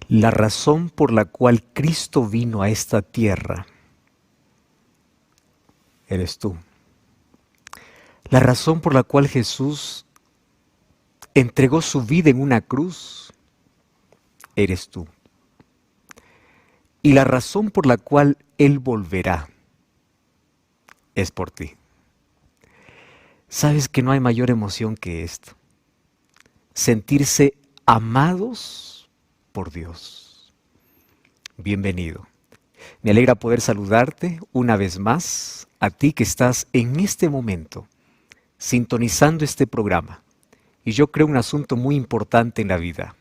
La razón por la cual Cristo vino a esta tierra eres tú. La razón por la cual Jesús entregó su vida en una cruz eres tú. Y la razón por la cual Él volverá es por ti. Sabes que no hay mayor emoción que esto. Sentirse amados por Dios. Bienvenido. Me alegra poder saludarte una vez más, a ti que estás en este momento sintonizando este programa. Y yo creo un asunto muy importante en la vida.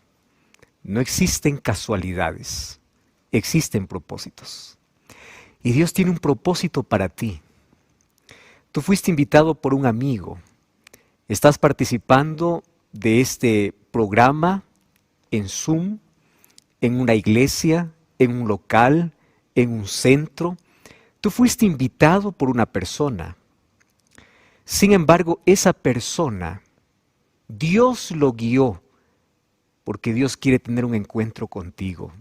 No existen casualidades, existen propósitos. Y Dios tiene un propósito para ti. Tú fuiste invitado por un amigo. Estás participando de este programa en Zoom, en una iglesia, en un local, en un centro. Tú fuiste invitado por una persona. Sin embargo, esa persona, Dios lo guió, porque Dios quiere tener un encuentro contigo.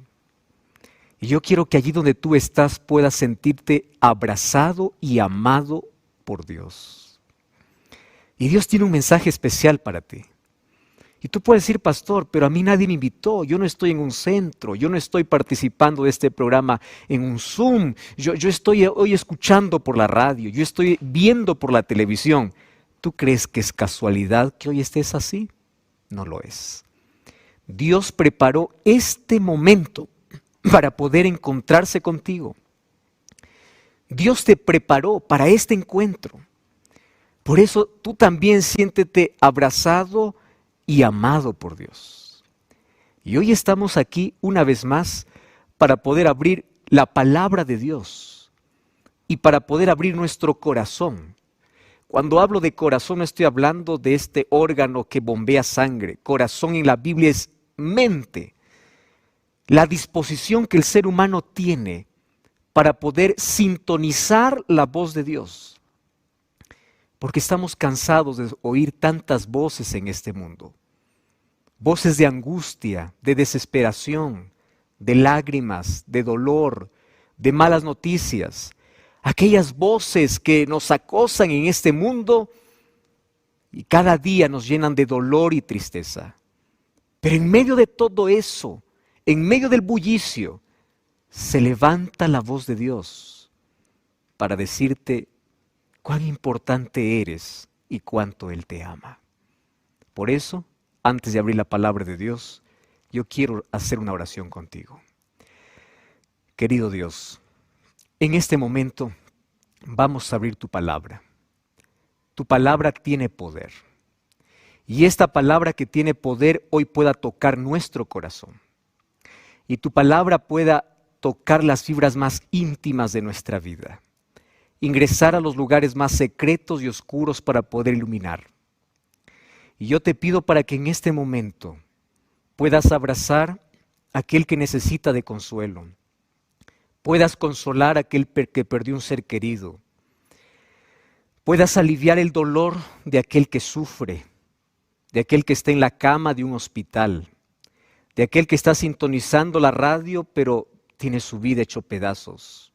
Y yo quiero que allí donde tú estás puedas sentirte abrazado y amado por Dios. Y Dios tiene un mensaje especial para ti. Y tú puedes decir, pastor, pero a mí nadie me invitó, yo no estoy en un centro, yo no estoy participando de este programa en un Zoom, yo estoy hoy escuchando por la radio, yo estoy viendo por la televisión. ¿Tú crees que es casualidad que hoy estés así? No lo es. Dios preparó este momento para poder encontrarse contigo. Dios te preparó para este encuentro. Por eso tú también siéntete abrazado y amado por Dios. Y hoy estamos aquí una vez más para poder abrir la palabra de Dios y para poder abrir nuestro corazón. Cuando hablo de corazón no estoy hablando de este órgano que bombea sangre. Corazón en la Biblia es mente, la disposición que el ser humano tiene para poder sintonizar la voz de Dios. Porque estamos cansados de oír tantas voces en este mundo. Voces de angustia, de desesperación, de lágrimas, de dolor, de malas noticias. Aquellas voces que nos acosan en este mundo y cada día nos llenan de dolor y tristeza. Pero en medio de todo eso, en medio del bullicio, se levanta la voz de Dios para decirte cuán importante eres y cuánto Él te ama. Por eso, antes de abrir la palabra de Dios, yo quiero hacer una oración contigo. Querido Dios, en este momento vamos a abrir tu palabra. Tu palabra tiene poder. Y esta palabra que tiene poder hoy pueda tocar nuestro corazón. Y tu palabra pueda tocar las fibras más íntimas de nuestra vida. Ingresar a los lugares más secretos y oscuros para poder iluminar. Y yo te pido para que en este momento puedas abrazar a aquel que necesita de consuelo. Puedas consolar a aquel que perdió un ser querido. Puedas aliviar el dolor de aquel que sufre, de aquel que está en la cama de un hospital, de aquel que está sintonizando la radio pero tiene su vida hecho pedazos,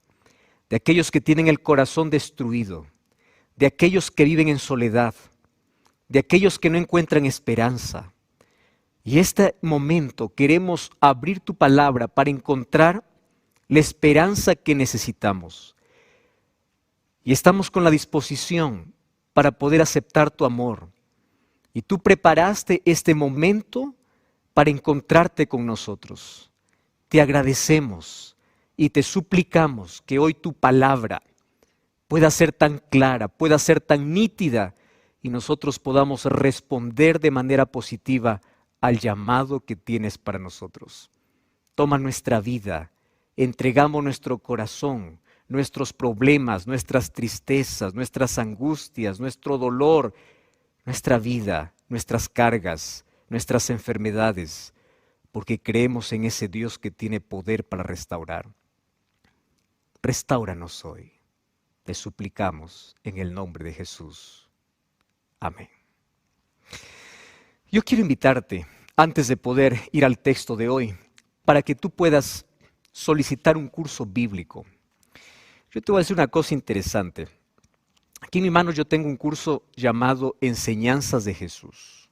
de aquellos que tienen el corazón destruido, de aquellos que viven en soledad, de aquellos que no encuentran esperanza. Y este momento queremos abrir tu palabra para encontrar la esperanza que necesitamos. Y estamos con la disposición para poder aceptar tu amor. Y tú preparaste este momento para encontrarte con nosotros. Te agradecemos y te suplicamos que hoy tu palabra pueda ser tan clara, pueda ser tan nítida y nosotros podamos responder de manera positiva al llamado que tienes para nosotros. Toma nuestra vida, entregamos nuestro corazón, nuestros problemas, nuestras tristezas, nuestras angustias, nuestro dolor, nuestra vida, nuestras cargas, nuestras enfermedades, porque creemos en ese Dios que tiene poder para restaurar. Restáuranos hoy, te suplicamos en el nombre de Jesús. Amén. Yo quiero invitarte, antes de poder ir al texto de hoy, para que tú puedas solicitar un curso bíblico. Yo te voy a decir una cosa interesante. Aquí en mi mano yo tengo un curso llamado Enseñanzas de Jesús.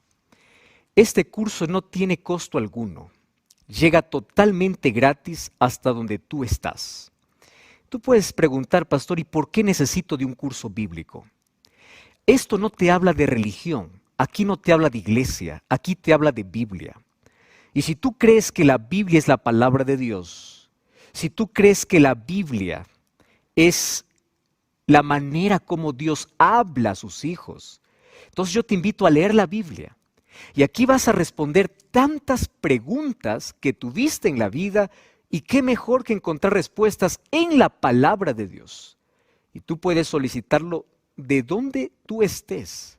Este curso no tiene costo alguno. Llega totalmente gratis hasta donde tú estás. Tú puedes preguntar, pastor, ¿y por qué necesito de un curso bíblico? Esto no te habla de religión, aquí no te habla de iglesia, aquí te habla de Biblia. Y si tú crees que la Biblia es la palabra de Dios, si tú crees que la Biblia es la manera como Dios habla a sus hijos, entonces yo te invito a leer la Biblia. Y aquí vas a responder tantas preguntas que tuviste en la vida, y qué mejor que encontrar respuestas en la palabra de Dios. Y tú puedes solicitarlo de donde tú estés.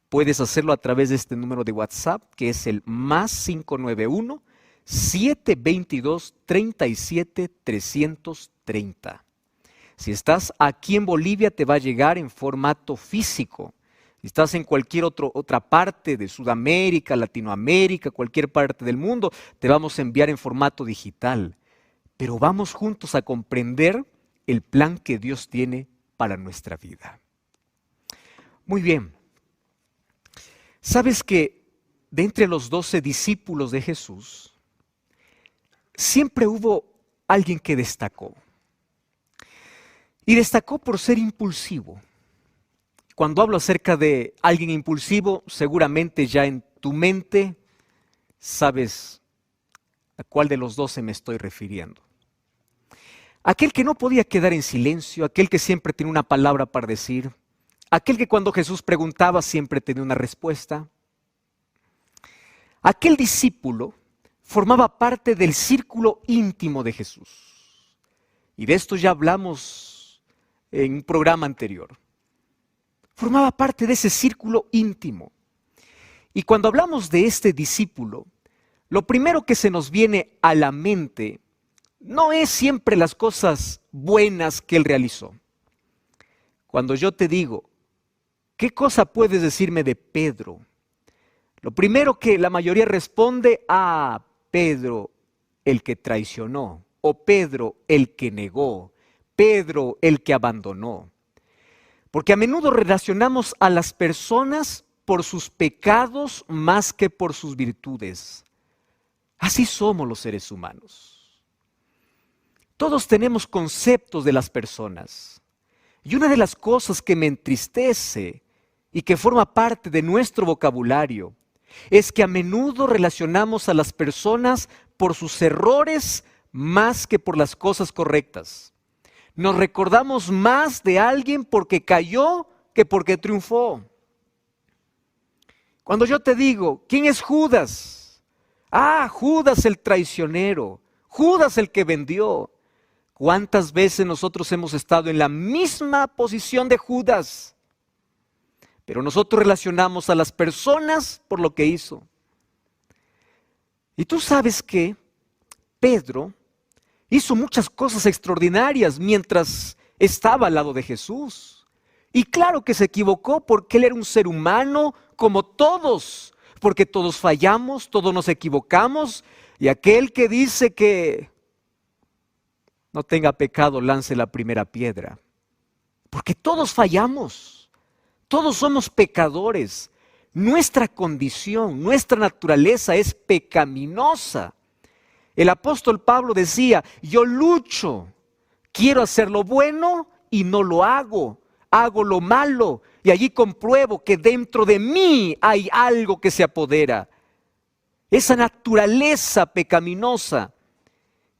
Puedes hacerlo a través de este número de WhatsApp, que es el +591 722 37 330. Si estás aquí en Bolivia, te va a llegar en formato físico. Si estás en cualquier otra parte de Sudamérica, Latinoamérica, cualquier parte del mundo, te vamos a enviar en formato digital. Pero vamos juntos a comprender el plan que Dios tiene para nuestra vida. Muy bien. ¿Sabes que de entre los 12 discípulos de Jesús, siempre hubo alguien que destacó? Y destacó por ser impulsivo. Cuando hablo acerca de alguien impulsivo, seguramente ya en tu mente sabes a cuál de los 12 me estoy refiriendo. Aquel que no podía quedar en silencio, aquel que siempre tenía una palabra para decir, aquel que cuando Jesús preguntaba siempre tenía una respuesta. Aquel discípulo formaba parte del círculo íntimo de Jesús. Y de esto ya hablamos en un programa anterior. Formaba parte de ese círculo íntimo. Y cuando hablamos de este discípulo, lo primero que se nos viene a la mente no es siempre las cosas buenas que él realizó. Cuando yo te digo, ¿qué cosa puedes decirme de Pedro? Lo primero que la mayoría responde, Pedro el que traicionó, o Pedro el que negó, Pedro el que abandonó. Porque a menudo relacionamos a las personas por sus pecados más que por sus virtudes. Así somos los seres humanos. Todos tenemos conceptos de las personas. Y una de las cosas que me entristece y que forma parte de nuestro vocabulario es que a menudo relacionamos a las personas por sus errores más que por las cosas correctas. Nos recordamos más de alguien porque cayó que porque triunfó. Cuando yo te digo, ¿quién es Judas? Judas el traicionero, Judas el que vendió. ¿Cuántas veces nosotros hemos estado en la misma posición de Judas? Pero nosotros relacionamos a las personas por lo que hizo. Y tú sabes que Pedro hizo muchas cosas extraordinarias mientras estaba al lado de Jesús. Y claro que se equivocó porque él era un ser humano como todos, porque todos fallamos, todos nos equivocamos. Y aquel que dice que no tenga pecado, lance la primera piedra. Porque todos fallamos, todos somos pecadores. Nuestra condición, nuestra naturaleza es pecaminosa. El apóstol Pablo decía, yo lucho, quiero hacer lo bueno y no lo hago, hago lo malo y allí compruebo que dentro de mí hay algo que se apodera. Esa naturaleza pecaminosa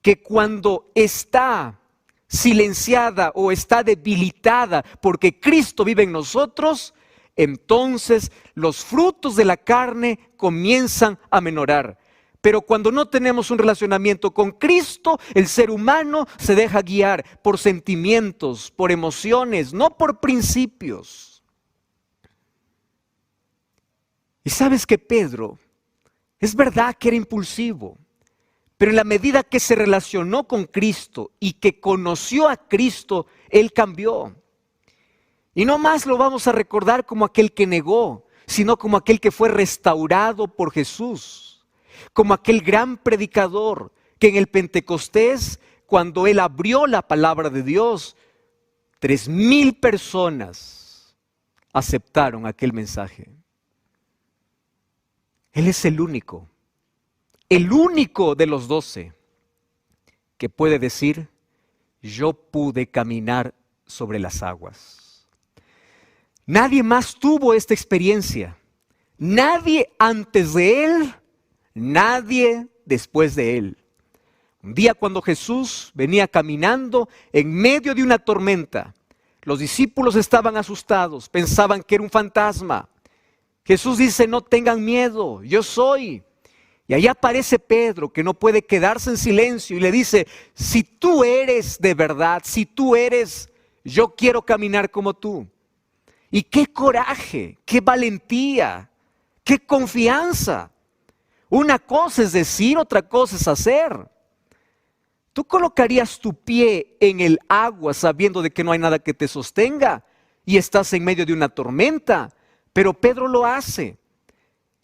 que cuando está silenciada o está debilitada porque Cristo vive en nosotros, entonces los frutos de la carne comienzan a menorar. Pero cuando no tenemos un relacionamiento con Cristo, el ser humano se deja guiar por sentimientos, por emociones, no por principios. Y sabes que Pedro, es verdad que era impulsivo, pero en la medida que se relacionó con Cristo y que conoció a Cristo, él cambió. Y no más lo vamos a recordar como aquel que negó, sino como aquel que fue restaurado por Jesús. Como aquel gran predicador que en el Pentecostés, cuando Él abrió la palabra de Dios, 3,000 personas aceptaron aquel mensaje. Él es el único de los 12 que puede decir: yo pude caminar sobre las aguas. Nadie más tuvo esta experiencia. Nadie antes de Él, nadie después de Él. Un día cuando Jesús venía caminando en medio de una tormenta, los discípulos estaban asustados, pensaban que era un fantasma. Jesús dice: no tengan miedo, yo soy. Y ahí aparece Pedro, que no puede quedarse en silencio, y le dice: si tú eres de verdad, si tú eres, yo quiero caminar como tú. Y qué coraje, qué valentía, qué confianza. Una cosa es decir, otra cosa es hacer. ¿Tú colocarías tu pie en el agua sabiendo de que no hay nada que te sostenga y estás en medio de una tormenta? Pero Pedro lo hace.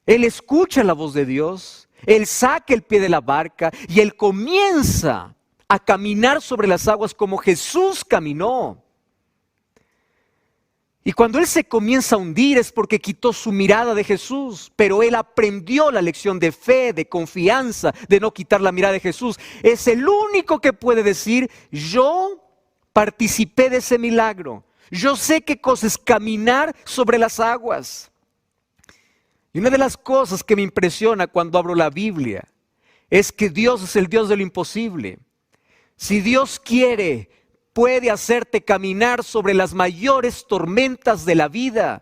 Él escucha la voz de Dios, él saca el pie de la barca y él comienza a caminar sobre las aguas como Jesús caminó. Y cuando él se comienza a hundir es porque quitó su mirada de Jesús, pero él aprendió la lección de fe, de confianza, de no quitar la mirada de Jesús. Es el único que puede decir: yo participé de ese milagro. Yo sé qué cosa es caminar sobre las aguas. Y una de las cosas que me impresiona cuando abro la Biblia es que Dios es el Dios de lo imposible. Si Dios quiere, puede hacerte caminar sobre las mayores tormentas de la vida.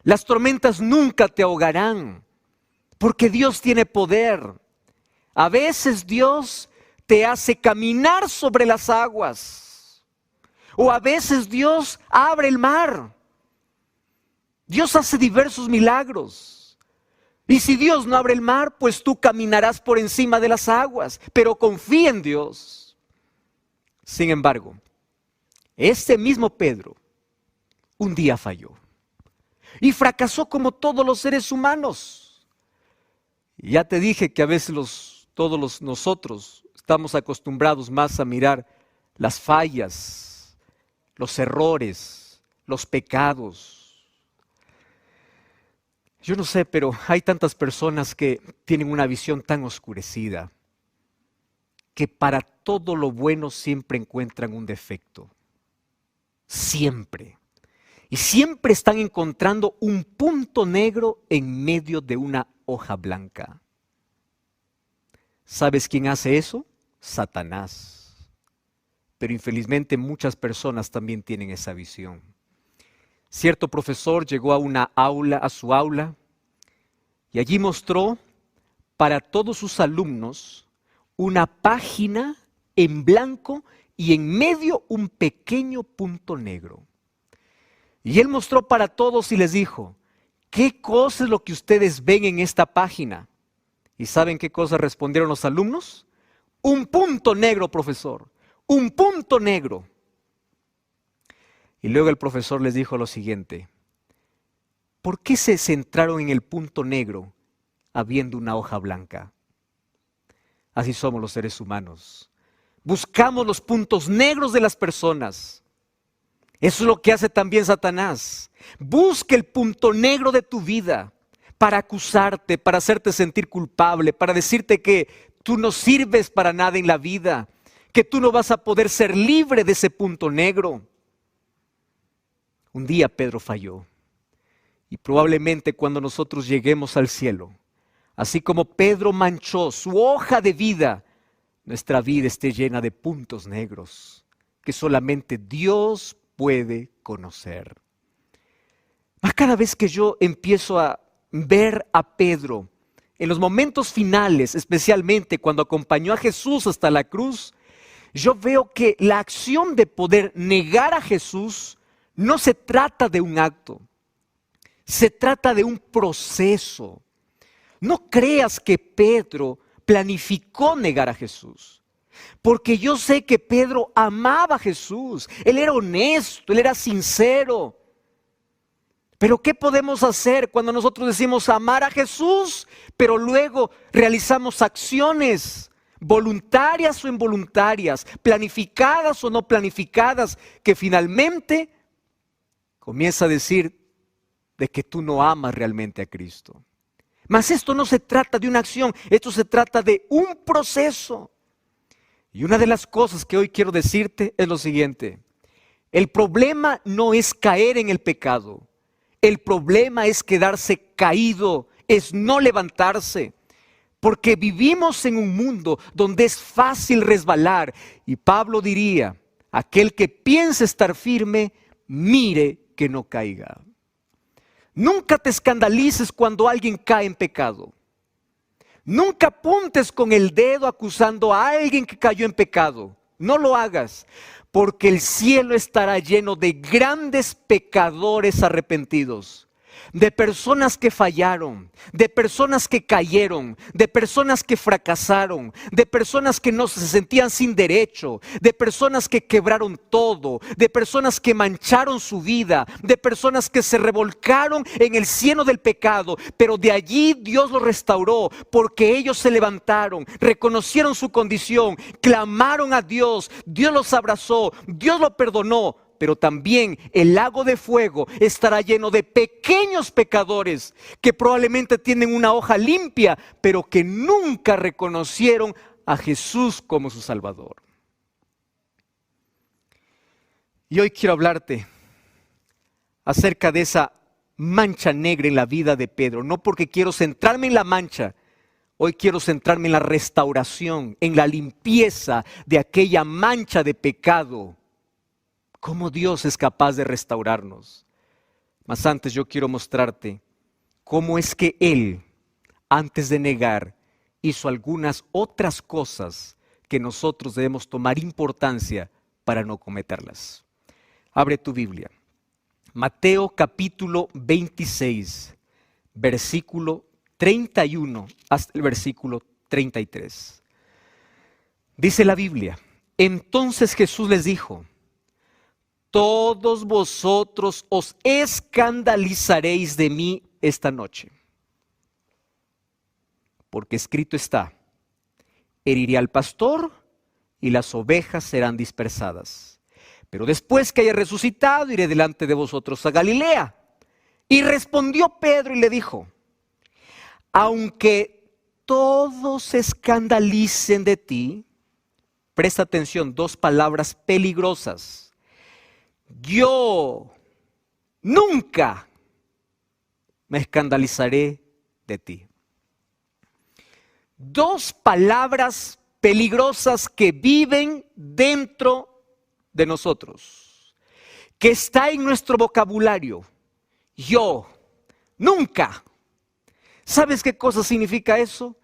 Las tormentas nunca te ahogarán, porque Dios tiene poder. A veces Dios te hace caminar sobre las aguas, o a veces Dios abre el mar. Dios hace diversos milagros. Y si Dios no abre el mar, pues tú caminarás por encima de las aguas, pero confía en Dios. Sin embargo, este mismo Pedro un día falló y fracasó como todos los seres humanos. Ya te dije que a veces nosotros estamos acostumbrados más a mirar las fallas, los errores, los pecados. Yo no sé, pero hay tantas personas que tienen una visión tan oscurecida que para todo lo bueno siempre encuentran un defecto. Siempre. Y siempre están encontrando un punto negro en medio de una hoja blanca. ¿Sabes quién hace eso? Satanás. Pero infelizmente muchas personas también tienen esa visión. Cierto profesor llegó a su aula, y allí mostró para todos sus alumnos una página en blanco y en medio un pequeño punto negro. Y él mostró para todos y les dijo: ¿qué cosa es lo que ustedes ven en esta página? ¿Y saben qué cosa respondieron los alumnos? Un punto negro, profesor, un punto negro. Y luego el profesor les dijo lo siguiente: ¿por qué se centraron en el punto negro habiendo una hoja blanca? Así somos los seres humanos. Buscamos los puntos negros de las personas. Eso es lo que hace también Satanás. Busca el punto negro de tu vida para acusarte, para hacerte sentir culpable, para decirte que tú no sirves para nada en la vida, que tú no vas a poder ser libre de ese punto negro. Un día Pedro falló. Y probablemente cuando nosotros lleguemos al cielo, así como Pedro manchó su hoja de vida, nuestra vida esté llena de puntos negros que solamente Dios puede conocer. Cada vez que yo empiezo a ver a Pedro en los momentos finales, especialmente cuando acompañó a Jesús hasta la cruz, yo veo que la acción de poder negar a Jesús no se trata de un acto, se trata de un proceso. No creas que Pedro planificó negar a Jesús, porque yo sé que Pedro amaba a Jesús, él era honesto, él era sincero. Pero ¿qué podemos hacer cuando nosotros decimos amar a Jesús, pero luego realizamos acciones voluntarias o involuntarias, planificadas o no planificadas, que finalmente comienza a decir de que tú no amas realmente a Cristo. Mas esto no se trata de una acción, esto se trata de un proceso. Y una de las cosas que hoy quiero decirte es lo siguiente: el problema no es caer en el pecado, el problema es quedarse caído, es no levantarse. Porque vivimos en un mundo donde es fácil resbalar. Y Pablo diría, aquel que piense estar firme, mire que no caiga. Nunca te escandalices cuando alguien cae en pecado. Nunca apuntes con el dedo acusando a alguien que cayó en pecado. No lo hagas, porque el cielo estará lleno de grandes pecadores arrepentidos. De personas que fallaron, de personas que cayeron, de personas que fracasaron, de personas que no se sentían sin derecho, de personas que quebraron todo, de personas que mancharon su vida, de personas que se revolcaron en el cieno del pecado, pero de allí Dios los restauró porque ellos se levantaron, reconocieron su condición, clamaron a Dios, Dios los abrazó, Dios los perdonó. Pero también el lago de fuego estará lleno de pequeños pecadores que probablemente tienen una hoja limpia, pero que nunca reconocieron a Jesús como su Salvador. Y hoy quiero hablarte acerca de esa mancha negra en la vida de Pedro. No porque quiero centrarme en la mancha, hoy quiero centrarme en la restauración, en la limpieza de aquella mancha de pecado. Cómo Dios es capaz de restaurarnos. Mas antes yo quiero mostrarte cómo es que Él, antes de negar, hizo algunas otras cosas que nosotros debemos tomar importancia para no cometerlas. Abre tu Biblia. Mateo capítulo 26, versículo 31 hasta el versículo 33. Dice la Biblia: entonces Jesús les dijo: todos vosotros os escandalizaréis de mí esta noche. Porque escrito está: heriré al pastor y las ovejas serán dispersadas. Pero después que haya resucitado, iré delante de vosotros a Galilea. Y respondió Pedro y le dijo: aunque todos se escandalicen de ti, presta atención, dos palabras peligrosas. Yo nunca me escandalizaré de ti. Dos palabras peligrosas que viven dentro de nosotros, que está en nuestro vocabulario. Yo nunca. ¿Sabes qué cosa significa eso?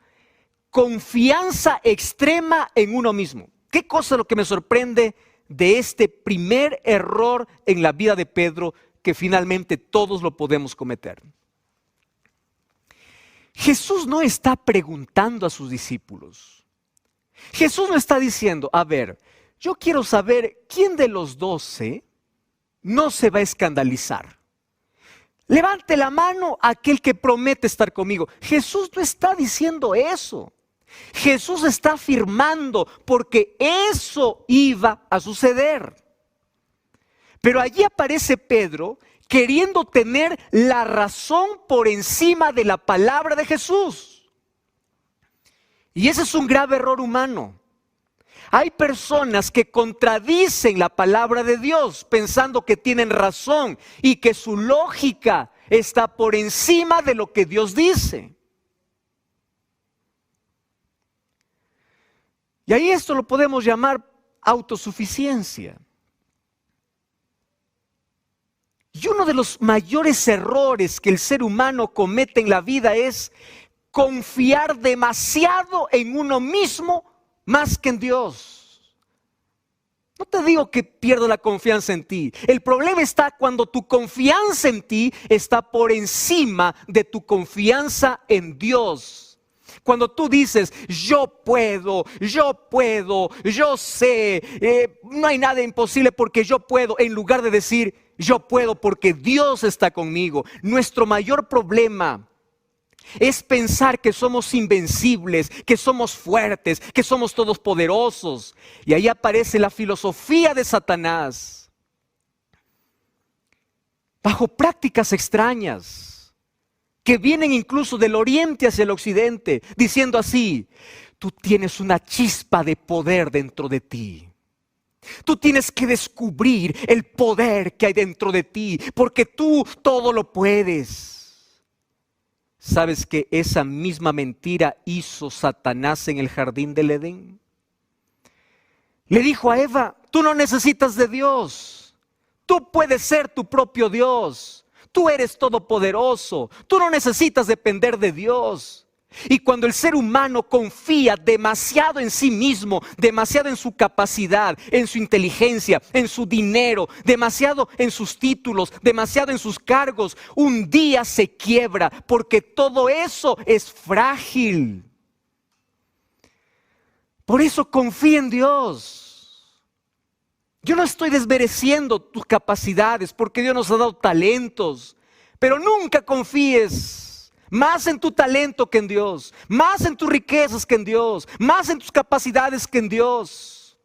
Confianza extrema en uno mismo. ¿Qué cosa es lo que me sorprende de este primer error en la vida de Pedro, que finalmente todos lo podemos cometer? Jesús no está preguntando a sus discípulos. Jesús no está diciendo: a ver, yo quiero saber quién de los 12 no se va a escandalizar. Levante la mano aquel que promete estar conmigo. Jesús no está diciendo eso. Jesús está afirmando porque eso iba a suceder. Pero allí aparece Pedro queriendo tener la razón por encima de la palabra de Jesús. Y ese es un grave error humano. Hay personas que contradicen la palabra de Dios pensando que tienen razón y que su lógica está por encima de lo que Dios dice. Y ahí esto lo podemos llamar autosuficiencia. Y uno de los mayores errores que el ser humano comete en la vida es confiar demasiado en uno mismo más que en Dios. No te digo que pierda la confianza en ti. El problema está cuando tu confianza en ti está por encima de tu confianza en Dios. Cuando tú dices: yo puedo, yo sé, no hay nada imposible porque yo puedo, en lugar de decir: yo puedo porque Dios está conmigo. Nuestro mayor problema Es pensar que somos invencibles, que somos fuertes, que somos todopoderosos. Y ahí aparece la filosofía de Satanás, bajo prácticas extrañas, que vienen incluso del oriente hacia el occidente, diciendo así: tú tienes una chispa de poder dentro de ti. Tú tienes que descubrir el poder que hay dentro de ti, porque tú todo lo puedes. ¿Sabes que esa misma mentira hizo Satanás en el jardín del Edén? Le dijo a Eva: tú no necesitas de Dios. Tú puedes ser tu propio Dios. Tú eres todopoderoso. Tú no necesitas depender de Dios. Y cuando el ser humano confía demasiado en sí mismo, demasiado en su capacidad, en su inteligencia, en su dinero, demasiado en sus títulos, demasiado en sus cargos, un día se quiebra, porque todo eso es frágil. Por eso confía en Dios. Yo no estoy desmereciendo tus capacidades, porque Dios nos ha dado talentos, pero nunca confíes más en tu talento que en Dios, más en tus riquezas que en Dios, más en tus capacidades que en Dios.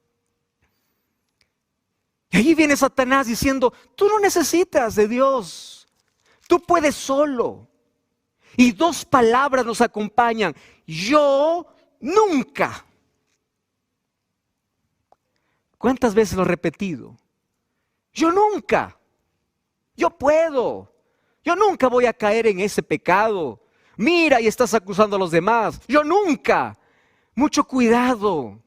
Y ahí viene Satanás diciendo: tú no necesitas de Dios, tú puedes solo. Y dos palabras nos acompañan: yo nunca. ¿Cuántas veces lo he repetido? Yo nunca. Yo puedo. Yo nunca voy a caer en ese pecado. Mira, y estás acusando a los demás. Yo nunca. Mucho cuidado.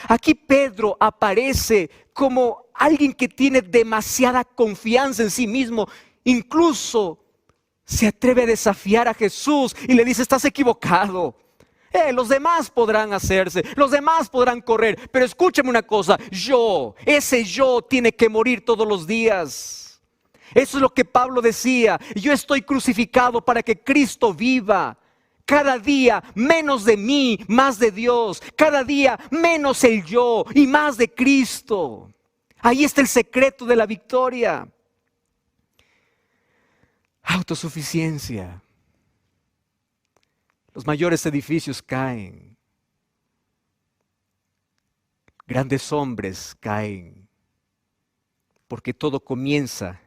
Aquí Pedro aparece como alguien que tiene demasiada confianza en sí mismo. Incluso se atreve a desafiar a Jesús y le dice: estás equivocado. Los demás podrán hacerse, los demás podrán correr, pero escúchame una cosa: ese yo tiene que morir todos los días. Eso es lo que Pablo decía: yo estoy crucificado para que Cristo viva. Cada día menos de mí, más de Dios. Cada día menos el yo y más de Cristo. Ahí está el secreto de la victoria. Autosuficiencia. Los mayores edificios caen. Grandes hombres caen. Porque todo comienza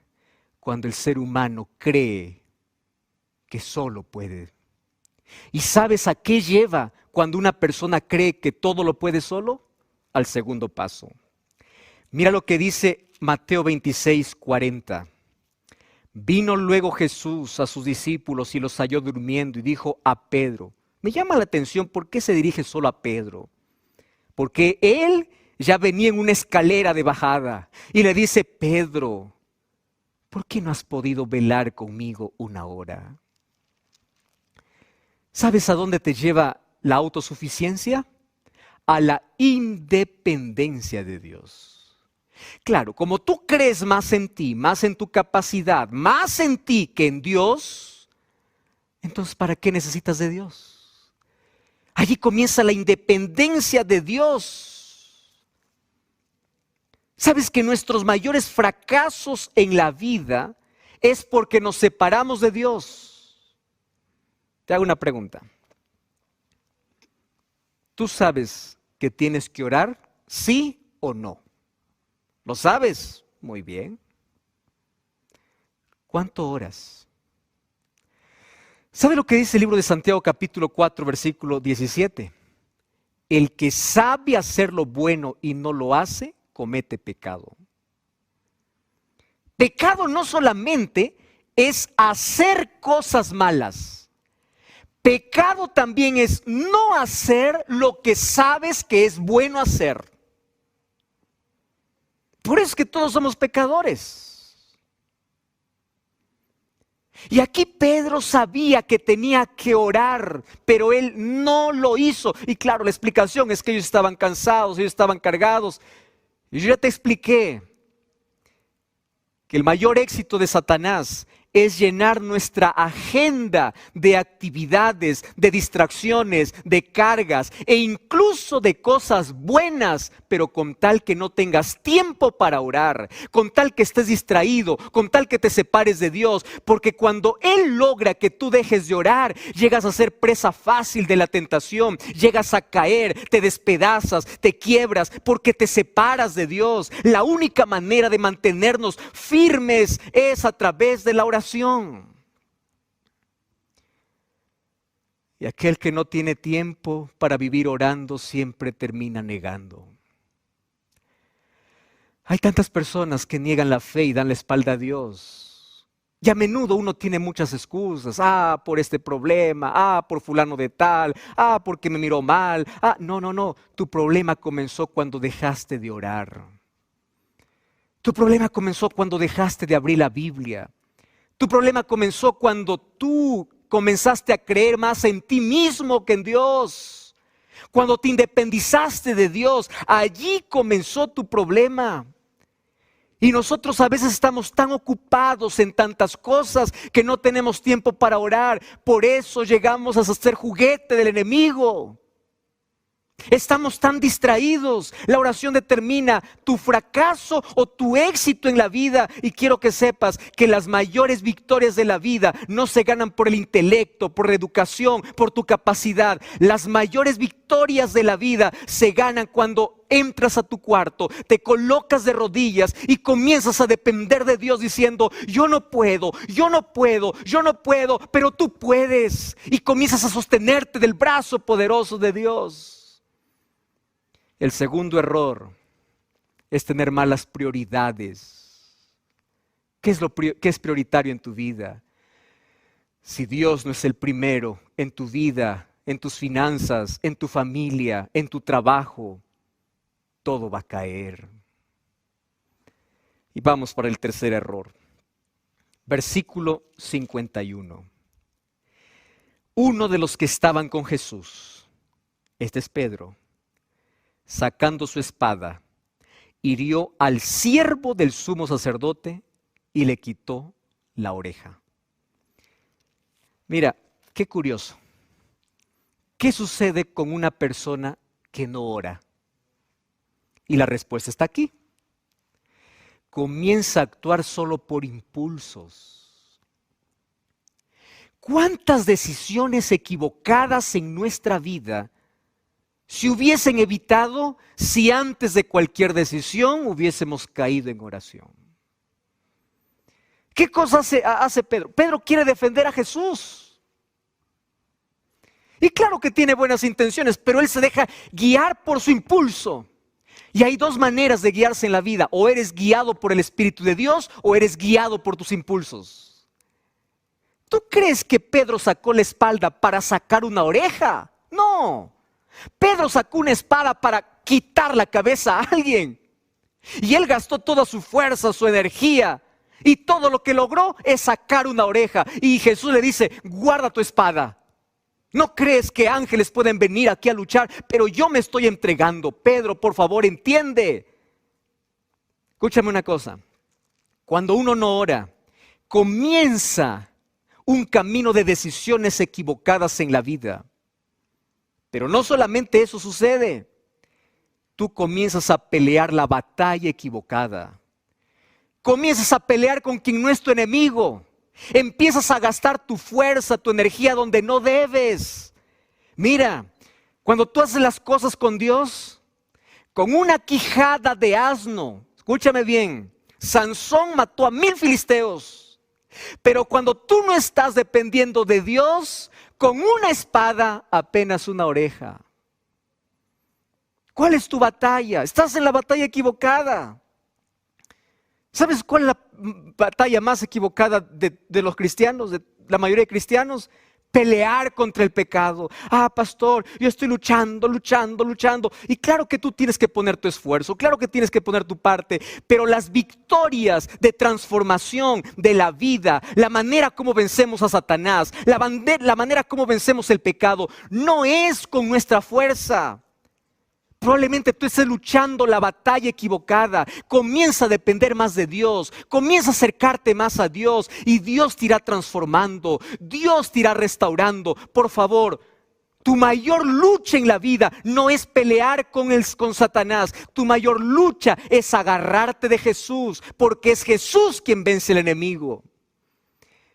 cuando el ser humano cree que solo puede. ¿Y sabes a qué lleva cuando una persona cree que todo lo puede solo? Al segundo paso. Mira lo que dice Mateo 26:40. Vino luego Jesús a sus discípulos y los halló durmiendo y dijo a Pedro. Me llama la atención por qué se dirige solo a Pedro. Porque él ya venía en una escalera de bajada y le dice: Pedro, ¿por qué no has podido velar conmigo una hora? ¿Sabes a dónde te lleva la autosuficiencia? A la independencia de Dios. Claro, como tú crees más en ti, más en tu capacidad, más en ti que en Dios, entonces ¿para qué necesitas de Dios? Allí comienza la independencia de Dios. ¿Sabes que nuestros mayores fracasos en la vida es porque nos separamos de Dios? Te hago una pregunta. ¿Tú sabes que tienes que orar, sí o no? ¿Lo sabes? Muy bien. ¿Cuánto oras? ¿Sabe lo que dice el libro de Santiago capítulo 4 versículo 17? El que sabe hacer lo bueno y no lo hace, comete pecado. Pecado no solamente es hacer cosas malas. Pecado también es no hacer lo que sabes que es bueno hacer. Por eso es que todos somos pecadores. Y aquí Pedro sabía que tenía que orar, pero él no lo hizo. Y claro, la explicación es que ellos estaban cansados, ellos estaban cargados. Y yo ya te expliqué que el mayor éxito de Satanás es llenar nuestra agenda de actividades, de distracciones, de cargas e incluso de cosas buenas, pero con tal que no tengas tiempo para orar, con tal que estés distraído, con tal que te separes de Dios, porque cuando Él logra que tú dejes de orar, llegas a ser presa fácil de la tentación, llegas a caer, te despedazas, te quiebras, porque te separas de Dios. La única manera de mantenernos firmes es a través de la oración. Y aquel que no tiene tiempo para vivir orando siempre termina negando. Hay tantas personas que niegan la fe y dan la espalda a Dios. Y a menudo uno tiene muchas excusas. Por este problema. Por fulano de tal. Porque me miró mal. No. Tu problema comenzó cuando dejaste de orar. Tu problema comenzó cuando dejaste de abrir la Biblia. Tu problema comenzó cuando tú comenzaste a creer más en ti mismo que en Dios. Cuando te independizaste de Dios, allí comenzó tu problema. Y nosotros a veces estamos tan ocupados en tantas cosas que no tenemos tiempo para orar. Por eso llegamos a ser juguete del enemigo. Estamos tan distraídos. La oración determina tu fracaso o tu éxito en la vida. Y quiero que sepas que las mayores victorias de la vida no se ganan por el intelecto, por la educación, por tu capacidad. Las mayores victorias de la vida se ganan cuando entras a tu cuarto, te colocas de rodillas y comienzas a depender de Dios diciendo: yo no puedo, pero tú puedes. Y comienzas a sostenerte del brazo poderoso de Dios. El segundo error es tener malas prioridades. ¿Qué es prioritario en tu vida? Si Dios no es el primero en tu vida, en tus finanzas, en tu familia, en tu trabajo, todo va a caer. Y vamos para el tercer error. Versículo 51. Uno de los que estaban con Jesús, este es Pedro, sacando su espada, hirió al siervo del sumo sacerdote y le quitó la oreja. Mira, qué curioso. ¿Qué sucede con una persona que no ora? Y la respuesta está aquí. Comienza a actuar solo por impulsos. ¿Cuántas decisiones equivocadas en nuestra vida se hubiesen evitado si antes de cualquier decisión hubiésemos caído en oración? ¿Qué cosa hace Pedro? Pedro quiere defender a Jesús. Y claro que tiene buenas intenciones, pero él se deja guiar por su impulso. Y hay dos maneras de guiarse en la vida: o eres guiado por el Espíritu de Dios o eres guiado por tus impulsos. ¿Tú crees que Pedro sacó la espada para sacar una oreja? No. Pedro sacó una espada para quitar la cabeza a alguien. Y él gastó toda su fuerza, su energía, y todo lo que logró es sacar una oreja. Y Jesús le dice: guarda tu espada. ¿No crees que ángeles pueden venir aquí a luchar? Pero yo me estoy entregando. Pedro, por favor, entiende. Escúchame una cosa. Cuando uno no ora, comienza un camino de decisiones equivocadas en la vida. Pero no solamente eso sucede. Tú comienzas a pelear la batalla equivocada. Comienzas a pelear con quien no es tu enemigo. Empiezas a gastar tu fuerza, tu energía donde no debes. Mira, cuando tú haces las cosas con Dios, con una quijada de asno, escúchame bien, Sansón mató a 1000 filisteos. Pero cuando tú no estás dependiendo de Dios, con una espada apenas una oreja. ¿Cuál es tu batalla? Estás en la batalla equivocada. ¿Sabes cuál es la batalla más equivocada de los cristianos, de la mayoría de cristianos? Pelear contra el pecado. Pastor, yo estoy luchando. Y claro que tú tienes que poner tu esfuerzo, claro que tienes que poner tu parte, pero las victorias de transformación de la vida, la manera como vencemos a Satanás, la manera como vencemos el pecado, no es con nuestra fuerza. Probablemente tú estés luchando la batalla equivocada. Comienza a depender más de Dios. Comienza a acercarte más a Dios y Dios te irá transformando. Dios te irá restaurando. Por favor, tu mayor lucha en la vida no es pelear con Satanás. Tu mayor lucha es agarrarte de Jesús, porque es Jesús quien vence al enemigo.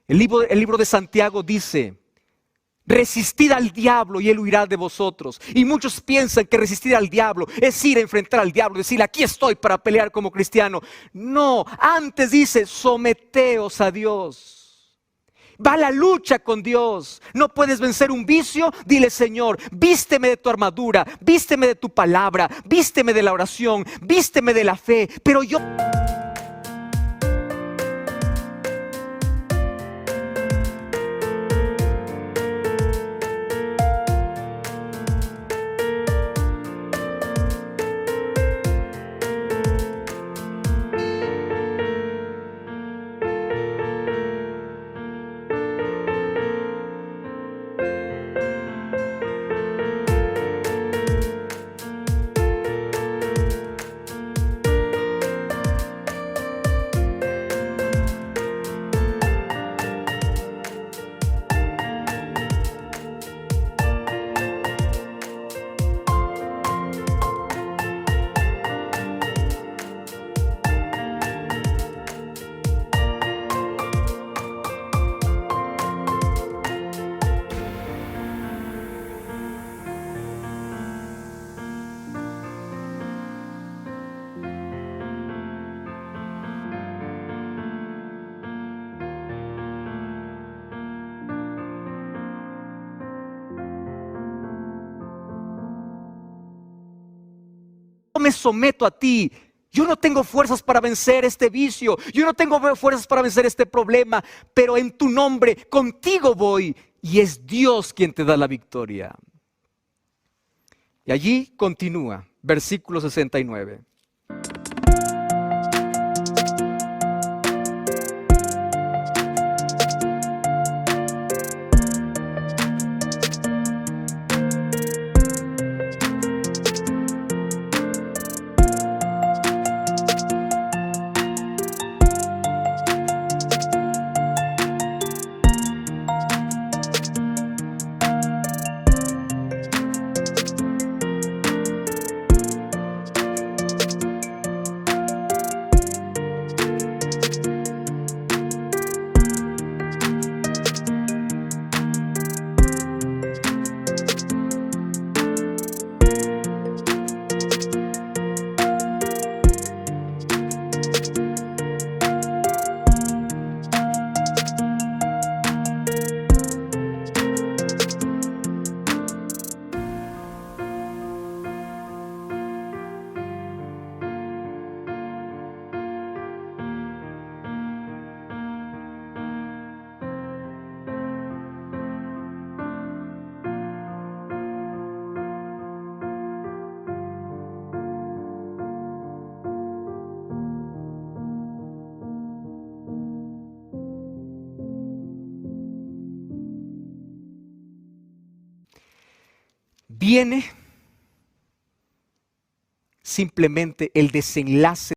El libro de Santiago dice: resistid al diablo y él huirá de vosotros. Y muchos piensan que resistir al diablo es ir a enfrentar al diablo, decirle: aquí estoy para pelear como cristiano. No, antes dice: someteos a Dios. Va a la lucha con Dios. No puedes vencer un vicio. Dile: Señor, vísteme de tu armadura, vísteme de tu palabra, vísteme de la oración, vísteme de la fe. Pero yo... me someto a ti. Yo no tengo fuerzas para vencer este vicio. Yo no tengo fuerzas para vencer este problema. Pero en tu nombre, contigo voy. Y es Dios quien te da la victoria. Y allí continúa, versículo 69. Viene simplemente el desenlace